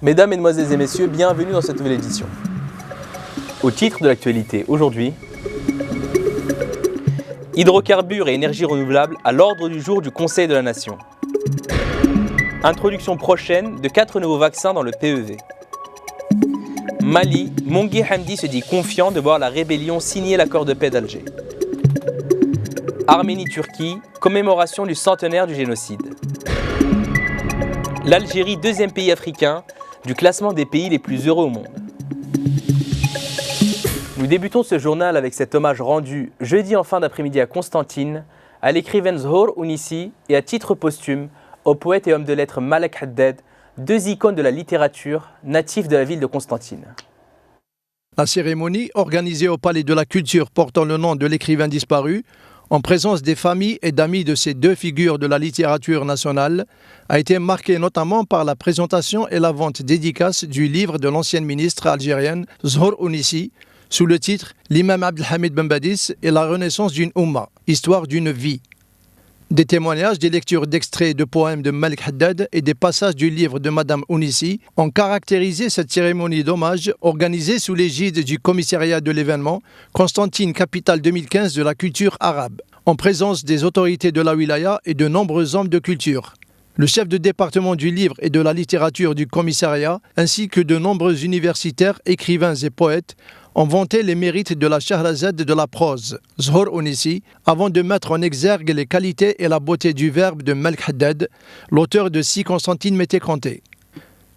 Mesdames, Mesdemoiselles et Messieurs, bienvenue dans cette nouvelle édition. Au titre de l'actualité aujourd'hui, hydrocarbures et énergie renouvelable à l'ordre du jour du Conseil de la Nation. Introduction prochaine de 4 nouveaux vaccins dans le PEV. Mali, Monghi Hamdi se dit confiant de voir la rébellion signer l'accord de paix d'Alger. Arménie-Turquie, commémoration du centenaire du génocide. L'Algérie, deuxième pays africain du classement des pays les plus heureux au monde. Nous débutons ce journal avec cet hommage rendu jeudi en fin d'après-midi à Constantine, à l'écrivaine Zhor Ounissi et à titre posthume au poète et homme de lettres Malek Haddad, deux icônes de la littérature natifs de la ville de Constantine. La cérémonie, organisée au Palais de la Culture portant le nom de l'écrivain disparu, en présence des familles et d'amis de ces deux figures de la littérature nationale, a été marquée notamment par la présentation et la vente dédicace du livre de l'ancienne ministre algérienne Zhor Ounissi, sous le titre « L'imam Abdelhamid Ben Badis et la renaissance d'une Oumma, histoire d'une vie ». Des témoignages, des lectures d'extraits de poèmes de Malek Haddad et des passages du livre de Madame Ounissi ont caractérisé cette cérémonie d'hommage organisée sous l'égide du commissariat de l'événement Constantine, capitale 2015 de la culture arabe, en présence des autorités de la wilaya et de nombreux hommes de culture. Le chef de département du livre et de la littérature du commissariat, ainsi que de nombreux universitaires, écrivains et poètes, ont vanté les mérites de la Shahrazad de la prose, Zhor Ounissi, avant de mettre en exergue les qualités et la beauté du verbe de Malek Haddad, l'auteur de 6 Constantine m'était compté.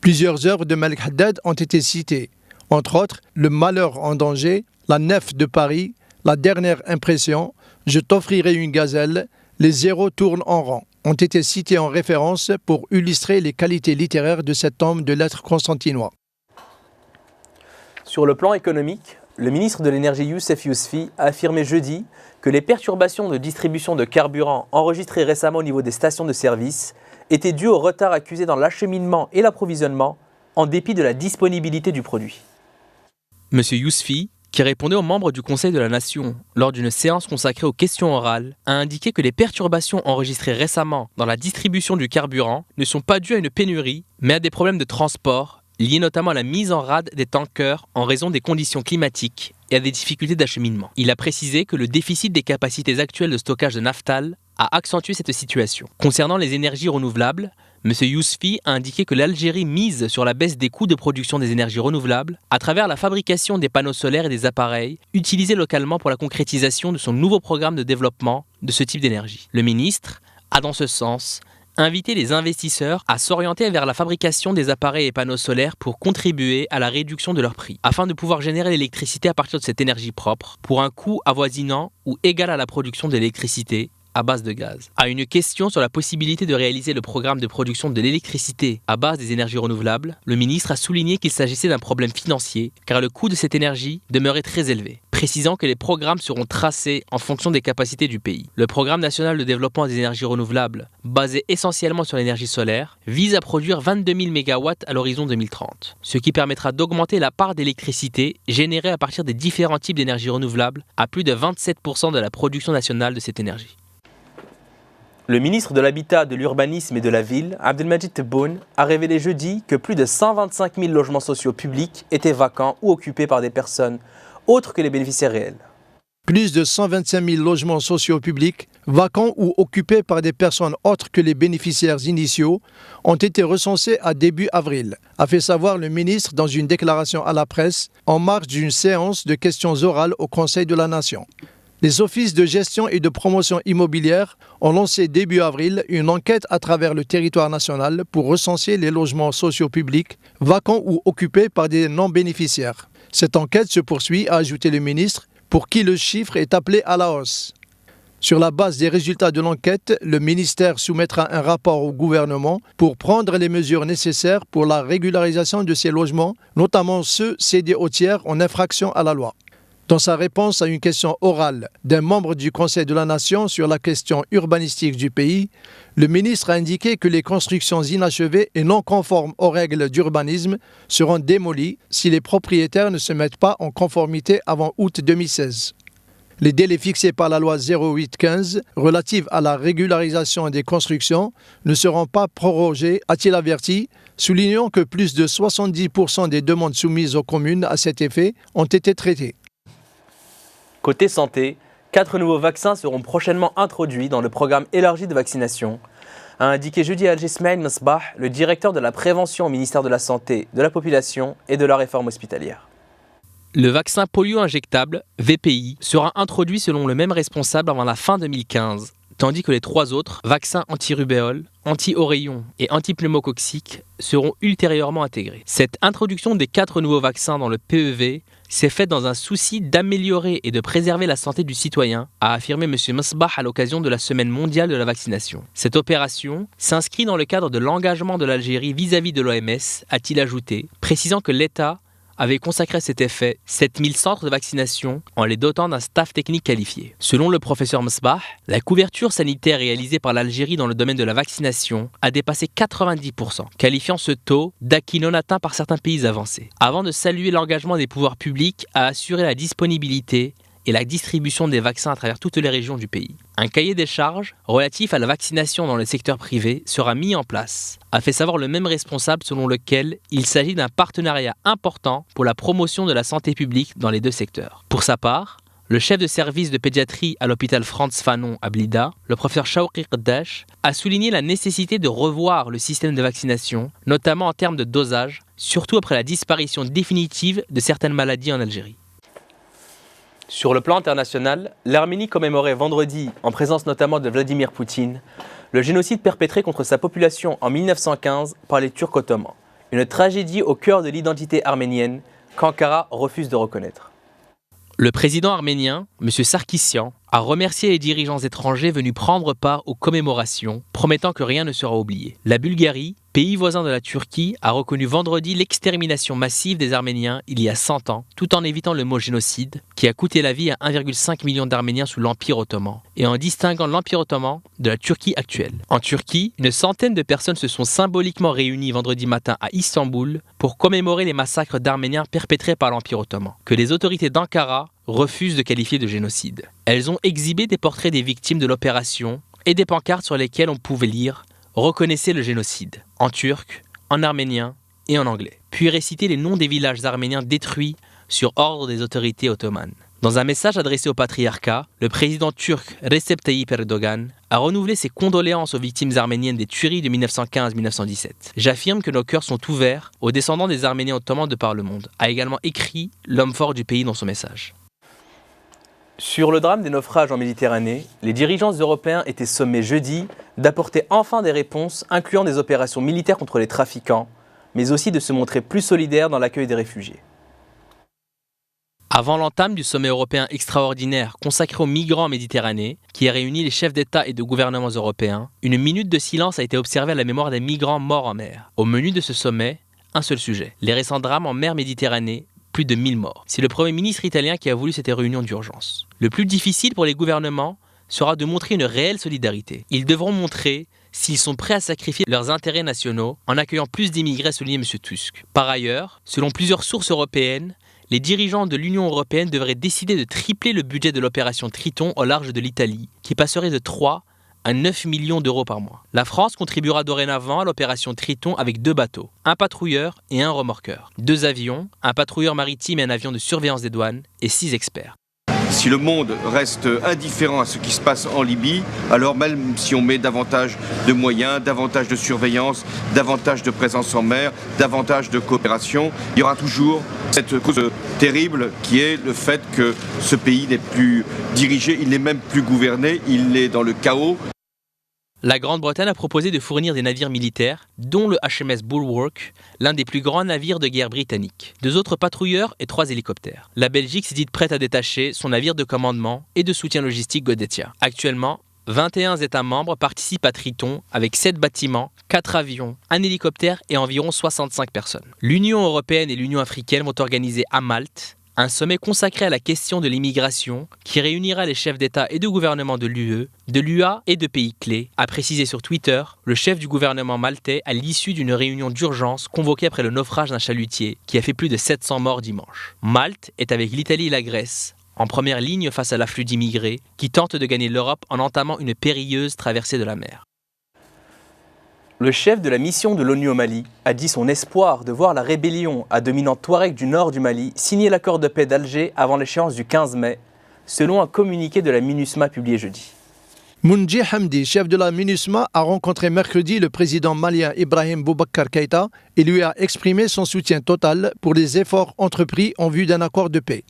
Plusieurs œuvres de Malek Haddad ont été citées, entre autres Le Malheur en danger, La Nef de Paris, La dernière impression, Je t'offrirai une gazelle, Les zéros tournent en rond, ont été cités en référence pour illustrer les qualités littéraires de cet homme de lettres constantinois. Sur le plan économique, le ministre de l'Énergie Youssef Yousfi a affirmé jeudi que les perturbations de distribution de carburant enregistrées récemment au niveau des stations de service étaient dues au retard accusé dans l'acheminement et l'approvisionnement en dépit de la disponibilité du produit. M. Yousfi, qui répondait aux membres du Conseil de la Nation lors d'une séance consacrée aux questions orales, a indiqué que les perturbations enregistrées récemment dans la distribution du carburant ne sont pas dues à une pénurie, mais à des problèmes de transport, liés notamment à la mise en rade des tankers en raison des conditions climatiques et à des difficultés d'acheminement. Il a précisé que le déficit des capacités actuelles de stockage de naphtal a accentué cette situation. Concernant les énergies renouvelables, M. Yousfi a indiqué que l'Algérie mise sur la baisse des coûts de production des énergies renouvelables à travers la fabrication des panneaux solaires et des appareils utilisés localement pour la concrétisation de son nouveau programme de développement de ce type d'énergie. Le ministre a dans ce sens inviter les investisseurs à s'orienter vers la fabrication des appareils et panneaux solaires pour contribuer à la réduction de leur prix, afin de pouvoir générer l'électricité à partir de cette énergie propre pour un coût avoisinant ou égal à la production d'électricité à base de gaz. À une question sur la possibilité de réaliser le programme de production de l'électricité à base des énergies renouvelables, le ministre a souligné qu'il s'agissait d'un problème financier car le coût de cette énergie demeurait très élevé, précisant que les programmes seront tracés en fonction des capacités du pays. Le programme national de développement des énergies renouvelables, basé essentiellement sur l'énergie solaire, vise à produire 22 000 MW à l'horizon 2030, ce qui permettra d'augmenter la part d'électricité générée à partir des différents types d'énergie renouvelables à plus de 27% de la production nationale de cette énergie. Le ministre de l'Habitat, de l'Urbanisme et de la Ville, Abdelmajid Tebboune, a révélé jeudi que plus de 125 000 logements sociaux publics étaient vacants ou occupés par des personnes autres que les bénéficiaires réels. Plus de 125 000 logements sociaux publics, vacants ou occupés par des personnes autres que les bénéficiaires initiaux, ont été recensés à début avril, a fait savoir le ministre dans une déclaration à la presse en marge d'une séance de questions orales au Conseil de la Nation. Les offices de gestion et de promotion immobilière ont lancé début avril une enquête à travers le territoire national pour recenser les logements sociaux publics vacants ou occupés par des non-bénéficiaires. Cette enquête se poursuit, a ajouté le ministre, pour qui le chiffre est appelé à la hausse. Sur la base des résultats de l'enquête, le ministère soumettra un rapport au gouvernement pour prendre les mesures nécessaires pour la régularisation de ces logements, notamment ceux cédés aux tiers en infraction à la loi. Dans sa réponse à une question orale d'un membre du Conseil de la Nation sur la question urbanistique du pays, le ministre a indiqué que les constructions inachevées et non conformes aux règles d'urbanisme seront démolies si les propriétaires ne se mettent pas en conformité avant août 2016. Les délais fixés par la loi 0815 relative à la régularisation des constructions ne seront pas prorogés, a-t-il averti, soulignant que plus de 70% des demandes soumises aux communes à cet effet ont été traitées. Côté santé, 4 nouveaux vaccins seront prochainement introduits dans le programme élargi de vaccination, a indiqué jeudi Al-Jismaïn Misbah, le directeur de la prévention au ministère de la Santé, de la Population et de la Réforme hospitalière. Le vaccin polio injectable, VPI, sera introduit selon le même responsable avant la fin 2015, tandis que les 3 autres, vaccins anti-rubéole, anti-oreillon et anti-pneumococcique, seront ultérieurement intégrés. Cette introduction des 4 nouveaux vaccins dans le PEV s'est faite dans un souci d'améliorer et de préserver la santé du citoyen, a affirmé M. Misbah à l'occasion de la Semaine mondiale de la vaccination. Cette opération s'inscrit dans le cadre de l'engagement de l'Algérie vis-à-vis de l'OMS, a-t-il ajouté, précisant que l'État avait consacré à cet effet 7000 centres de vaccination en les dotant d'un staff technique qualifié. Selon le professeur Misbah, la couverture sanitaire réalisée par l'Algérie dans le domaine de la vaccination a dépassé 90%, qualifiant ce taux d'acquis non atteint par certains pays avancés. Avant de saluer l'engagement des pouvoirs publics à assurer la disponibilité et la distribution des vaccins à travers toutes les régions du pays. Un cahier des charges relatif à la vaccination dans le secteur privé sera mis en place, a fait savoir le même responsable selon lequel il s'agit d'un partenariat important pour la promotion de la santé publique dans les 2 secteurs. Pour sa part, le chef de service de pédiatrie à l'hôpital Franz Fanon à Blida, le professeur Shawqi Qaddash, a souligné la nécessité de revoir le système de vaccination, notamment en termes de dosage, surtout après la disparition définitive de certaines maladies en Algérie. Sur le plan international, l'Arménie commémorait vendredi, en présence notamment de Vladimir Poutine, le génocide perpétré contre sa population en 1915 par les Turcs ottomans. Une tragédie au cœur de l'identité arménienne qu'Ankara refuse de reconnaître. Le président arménien, M. Sarkissian, a remercié les dirigeants étrangers venus prendre part aux commémorations, promettant que rien ne sera oublié. La Bulgarie, pays voisin de la Turquie, a reconnu vendredi l'extermination massive des Arméniens il y a 100 ans, tout en évitant le mot génocide, qui a coûté la vie à 1,5 million d'Arméniens sous l'Empire ottoman, et en distinguant l'Empire ottoman de la Turquie actuelle. En Turquie, une centaine de personnes se sont symboliquement réunies vendredi matin à Istanbul pour commémorer les massacres d'Arméniens perpétrés par l'Empire ottoman, que les autorités d'Ankara refusent de qualifier de génocide. Elles ont exhibé des portraits des victimes de l'opération et des pancartes sur lesquelles on pouvait lire « Reconnaissez le génocide » en turc, en arménien et en anglais, puis réciter les noms des villages arméniens détruits sur ordre des autorités ottomanes. Dans un message adressé au patriarcat, le président turc Recep Tayyip Erdogan a renouvelé ses condoléances aux victimes arméniennes des tueries de 1915-1917. « J'affirme que nos cœurs sont ouverts aux descendants des Arméniens ottomans de par le monde », a également écrit l'homme fort du pays dans son message. Sur le drame des naufrages en Méditerranée, les dirigeants européens étaient sommés jeudi d'apporter enfin des réponses incluant des opérations militaires contre les trafiquants, mais aussi de se montrer plus solidaires dans l'accueil des réfugiés. Avant l'entame du sommet européen extraordinaire consacré aux migrants en Méditerranée, qui a réuni les chefs d'État et de gouvernements européens, une minute de silence a été observée à la mémoire des migrants morts en mer. Au menu de ce sommet, un seul sujet, les récents drames en mer Méditerranée, plus de 1000 morts. C'est le Premier ministre italien qui a voulu cette réunion d'urgence. Le plus difficile pour les gouvernements sera de montrer une réelle solidarité. Ils devront montrer s'ils sont prêts à sacrifier leurs intérêts nationaux en accueillant plus d'immigrés, souligne M. Tusk. Par ailleurs, selon plusieurs sources européennes, les dirigeants de l'Union européenne devraient décider de tripler le budget de l'opération Triton au large de l'Italie, qui passerait de 3 à 9 millions d'euros par mois. La France contribuera dorénavant à l'opération Triton avec 2 bateaux, un patrouilleur et un remorqueur, 2 avions, un patrouilleur maritime et un avion de surveillance des douanes et 6 experts. Si le monde reste indifférent à ce qui se passe en Libye, alors même si on met davantage de moyens, davantage de surveillance, davantage de présence en mer, davantage de coopération, il y aura toujours cette cause terrible qui est le fait que ce pays n'est plus dirigé, il n'est même plus gouverné, il est dans le chaos. La Grande-Bretagne a proposé de fournir des navires militaires, dont le HMS Bulwark, l'un des plus grands navires de guerre britanniques, 2 autres patrouilleurs et 3 hélicoptères. La Belgique s'est dite prête à détacher son navire de commandement et de soutien logistique Godetia. Actuellement, 21 États membres participent à Triton avec 7 bâtiments, 4 avions, un hélicoptère et environ 65 personnes. L'Union européenne et l'Union africaine vont organiser à Malte un sommet consacré à la question de l'immigration qui réunira les chefs d'État et de gouvernement de l'UE, de l'UA et de pays clés, a précisé sur Twitter le chef du gouvernement maltais à l'issue d'une réunion d'urgence convoquée après le naufrage d'un chalutier qui a fait plus de 700 morts dimanche. Malte est avec l'Italie et la Grèce en première ligne face à l'afflux d'immigrés qui tentent de gagner l'Europe en entamant une périlleuse traversée de la mer. Le chef de la mission de l'ONU au Mali a dit son espoir de voir la rébellion à dominante touareg du nord du Mali signer l'accord de paix d'Alger avant l'échéance du 15 mai, selon un communiqué de la MINUSMA publié jeudi. Mounji Hamdi, chef de la MINUSMA, a rencontré mercredi le président malien Ibrahim Boubacar Keïta et lui a exprimé son soutien total pour les efforts entrepris en vue d'un accord de paix.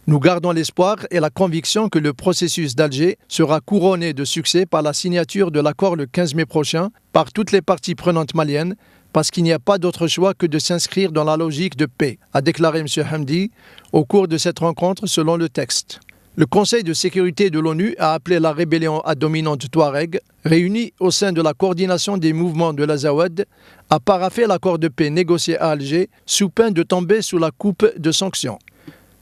Nous gardons l'espoir et la conviction que le processus d'Alger sera couronné de succès par la signature de l'accord le 15 mai prochain par toutes les parties prenantes maliennes, parce qu'il n'y a pas d'autre choix que de s'inscrire dans la logique de paix, a déclaré M. Hamdi au cours de cette rencontre selon le texte. Le Conseil de sécurité de l'ONU a appelé la rébellion à dominante touareg, réunie au sein de la coordination des mouvements de l'Azawad, à paraffer l'accord de paix négocié à Alger sous peine de tomber sous la coupe de sanctions.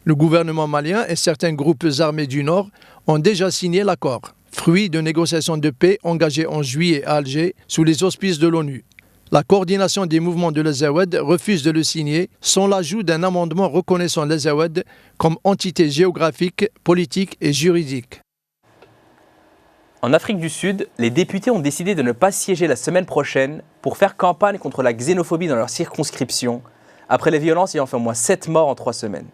Le gouvernement malien et certains groupes armés du Nord ont déjà signé l'accord, fruit de négociations de paix engagées en juillet à Alger sous les auspices de l'ONU. La coordination des mouvements de l'Azawad refuse de le signer sans l'ajout d'un amendement reconnaissant l'Azawad comme entité géographique, politique et juridique. En Afrique du Sud, les députés ont décidé de ne pas siéger la semaine prochaine pour faire campagne contre la xénophobie dans leur circonscription, après les violences ayant fait au moins 7 morts en 3 semaines.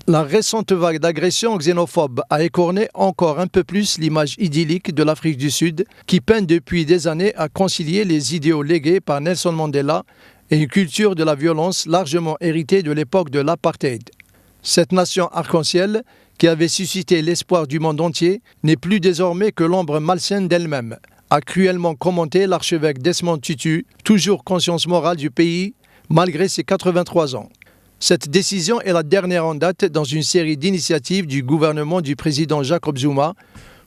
La récente vague d'agressions xénophobes a écorné encore un peu plus l'image idyllique de l'Afrique du Sud, qui peine depuis des années à concilier les idéaux légués par Nelson Mandela et une culture de la violence largement héritée de l'époque de l'apartheid. Cette nation arc-en-ciel, qui avait suscité l'espoir du monde entier, n'est plus désormais que l'ombre malsaine d'elle-même, a cruellement commenté l'archevêque Desmond Tutu, toujours conscience morale du pays, malgré ses 83 ans. Cette décision est la dernière en date dans une série d'initiatives du gouvernement du président Jacob Zuma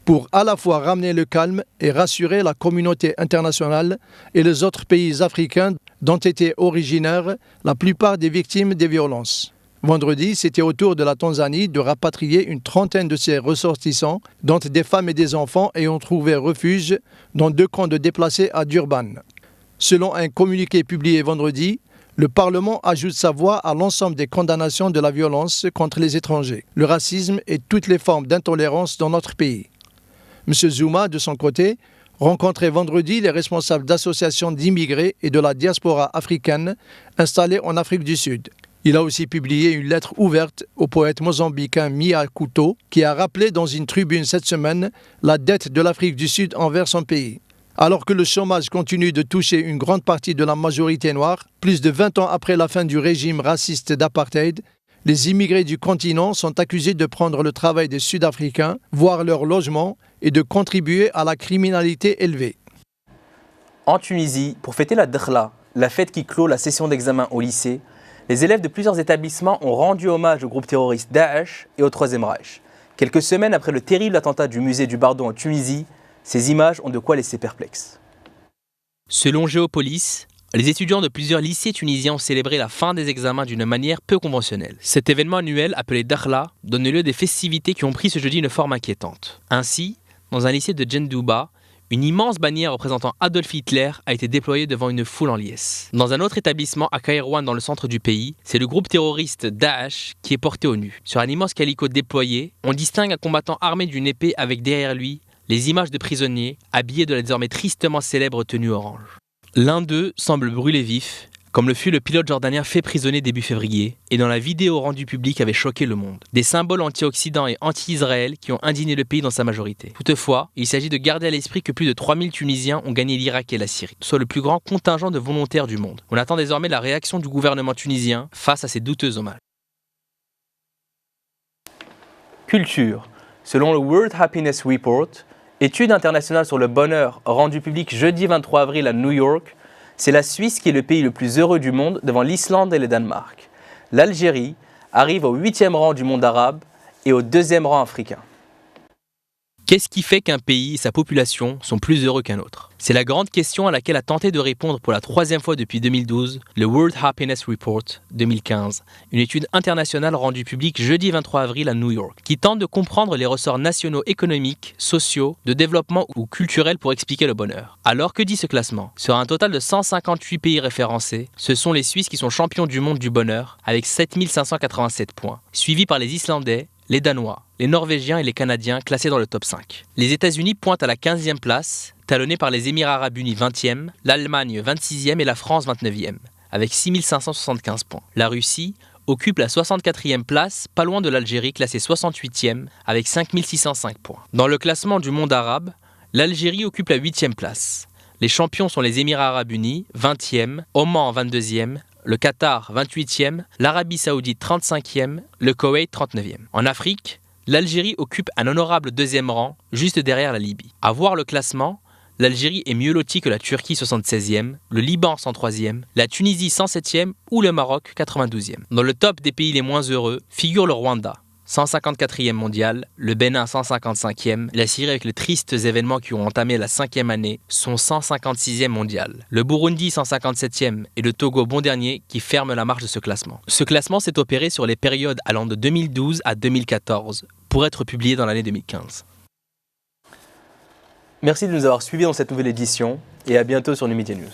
pour à la fois ramener le calme et rassurer la communauté internationale et les autres pays africains dont étaient originaires la plupart des victimes des violences. Vendredi, c'était au tour de la Tanzanie de rapatrier une trentaine de ses ressortissants, dont des femmes et des enfants ayant trouvé refuge dans 2 camps de déplacés à Durban. Selon un communiqué publié vendredi, le Parlement ajoute sa voix à l'ensemble des condamnations de la violence contre les étrangers, le racisme et toutes les formes d'intolérance dans notre pays. M. Zuma, de son côté, rencontrait vendredi les responsables d'associations d'immigrés et de la diaspora africaine installées en Afrique du Sud. Il a aussi publié une lettre ouverte au poète mozambicain Mia Couto, qui a rappelé dans une tribune cette semaine la dette de l'Afrique du Sud envers son pays. Alors que le chômage continue de toucher une grande partie de la majorité noire, plus de 20 ans après la fin du régime raciste d'apartheid, les immigrés du continent sont accusés de prendre le travail des Sud-Africains, voire leur logement, et de contribuer à la criminalité élevée. En Tunisie, pour fêter la Dakhla, la fête qui clôt la session d'examen au lycée, les élèves de plusieurs établissements ont rendu hommage au groupe terroriste Daesh et au Troisième Reich. Quelques semaines après le terrible attentat du musée du Bardo en Tunisie, ces images ont de quoi laisser perplexe. Selon Géopolis, les étudiants de plusieurs lycées tunisiens ont célébré la fin des examens d'une manière peu conventionnelle. Cet événement annuel, appelé Dakhla, donne lieu à des festivités qui ont pris ce jeudi une forme inquiétante. Ainsi, dans un lycée de Djendouba, une immense bannière représentant Adolf Hitler a été déployée devant une foule en liesse. Dans un autre établissement à Kairouan dans le centre du pays, c'est le groupe terroriste Daesh qui est porté au nu. Sur un immense calicot déployé, on distingue un combattant armé d'une épée avec derrière lui les images de prisonniers habillés de la désormais tristement célèbre tenue orange. L'un d'eux semble brûler vif, comme le fut le pilote jordanien fait prisonnier début février, et dont la vidéo rendue publique avait choqué le monde. Des symboles anti-Occident et anti-Israël qui ont indigné le pays dans sa majorité. Toutefois, il s'agit de garder à l'esprit que plus de 3000 Tunisiens ont gagné l'Irak et la Syrie, soit le plus grand contingent de volontaires du monde. On attend désormais la réaction du gouvernement tunisien face à ces douteux hommages. Culture. Selon le World Happiness Report, étude internationale sur le bonheur rendue publique jeudi 23 avril à New York, c'est la Suisse qui est le pays le plus heureux du monde devant l'Islande et le Danemark. L'Algérie arrive au 8e rang du monde arabe et au 2e rang africain. Qu'est-ce qui fait qu'un pays et sa population sont plus heureux qu'un autre? C'est la grande question à laquelle a tenté de répondre pour la 3e fois depuis 2012 le World Happiness Report 2015, une étude internationale rendue publique jeudi 23 avril à New York, qui tente de comprendre les ressorts nationaux économiques, sociaux, de développement ou culturels pour expliquer le bonheur. Alors que dit ce classement? Sur un total de 158 pays référencés, ce sont les Suisses qui sont champions du monde du bonheur avec 7587 points, suivis par les Islandais les Danois, les Norvégiens et les Canadiens classés dans le top 5. Les États-Unis pointent à la 15e place, talonnés par les Émirats Arabes Unis 20e, l'Allemagne 26e et la France 29e, avec 6575 points. La Russie occupe la 64e place, pas loin de l'Algérie classée 68e avec 5605 points. Dans le classement du monde arabe, l'Algérie occupe la 8e place. Les champions sont les Émirats Arabes Unis, 20e, Oman 22e, le Qatar 28e, l'Arabie Saoudite 35e, le Koweït 39e. En Afrique, l'Algérie occupe un honorable 2e rang, juste derrière la Libye. À voir le classement, l'Algérie est mieux lotie que la Turquie 76e, le Liban 103e, la Tunisie 107e ou le Maroc 92e. Dans le top des pays les moins heureux figure le Rwanda, 154e mondial, le Bénin 155e, la Syrie avec les tristes événements qui ont entamé la 5e année, son 156e mondial, le Burundi 157e et le Togo bon dernier qui ferment la marche de ce classement. Ce classement s'est opéré sur les périodes allant de 2012 à 2014 pour être publié dans l'année 2015. Merci de nous avoir suivis dans cette nouvelle édition et à bientôt sur Numidia News.